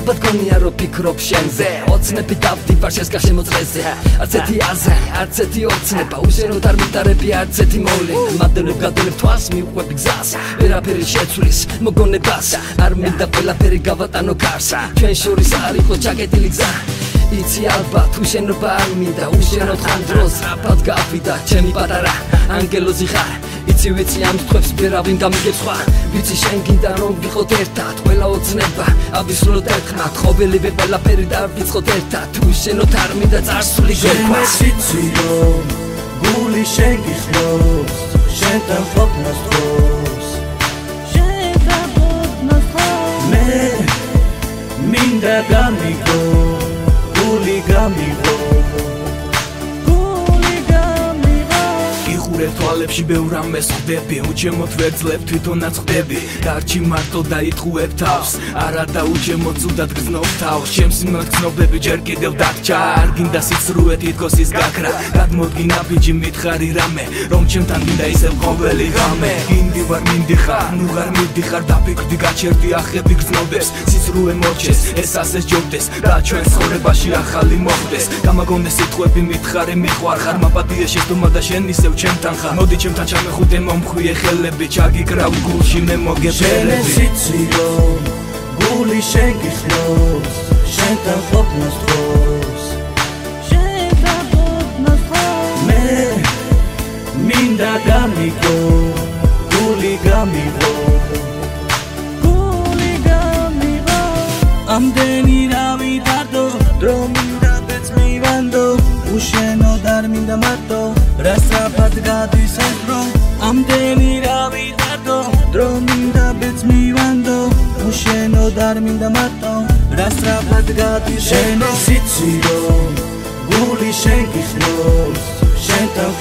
ალბათ გონია რომ ფიქრობ შენზე ოცნები დავდივარ შესკა შემოწრეზე არც ერთი აზრი არც ერთი ოცნება უშენოდ არ მიტარები არც ერთი მოვლენა მადლობ გადელებ თვალს მიუყვები გზას ვერაფერი შეცვლის მოგონებას არ მინდა ყველაფერი გავატანო კარს ჩვენ შორის არ იყო ჩაკეტილი გზა იცი ალბათ უშენობა არ მინდა უშენოდ ხან დროს რაფად გავიდა ჩემი პატარა ანგელოზი ხარ იცი ვიცი ამ თვებს ვერავინ გამიგებს სხვა ვიცი შენ გინდა რომ ვიყოთ ერთად ყველა ოცნება ავისრულოთ ერთხმად ხოველივე ყველაფერი დავიწყოთ ერთად უშენოდ არ მინდა წარსული გეკვას ვიცი რომ გული შენ გიხნობს შენთან ყოფნას დროს მე მინდა გამიგო გული გამიგო თვალებში ბევრ რამეს ხვდები უჩემოთ ვერძლებ თვითონაც ხვდები დარჩი მარტო დაიტყუებ თავს არა დაუჩემოთ ზუდად გზნობ თავს ჩემს მიმართ გზნობები ჯერ კიდევ დარჩა არ გინდა სიცრუე თითქოს ის გაქრა გადმოდგინა ბიჭი მითხარი რამე რომ ჩემთან გინდა ისევ ყოველი ღამე გინდი ვარ მინდიხარ ნუ არ მიდიხარ დაფიქრდი გაჩერდი ახები გზნობებს სიცრუე მორჩეს ეს ასე ჯობდეს და ჩვენ ცხოვრებაში ახალი მოხდეს გამაგონდეს სიტყვები მითხარი მიყვარ ხარ მაპატიე შეცდომა და შენ ისევ ჩემთან მოდი ჩემთან ჩამეხუტე მომხვიე ხელები ჩაგიკრავ გულში მე მოგებელები ვიცი რომ გული შენ გიხნობს შენთან ყოფნას დროს მე მინდა გამიგო გული გამიგო ამდენი რავი დადო დრო მინდა ბეც მივანდო უშენოდ არ მინდა მარტო რას რაფად გადის ეს დრო ამდენი რავი დადო დრო მინდა ბეც მივანდო უშენოდ არ მინდა მარტო რას რაფად გადის შენ იცი რომ გული შენ გიხნობს შენთან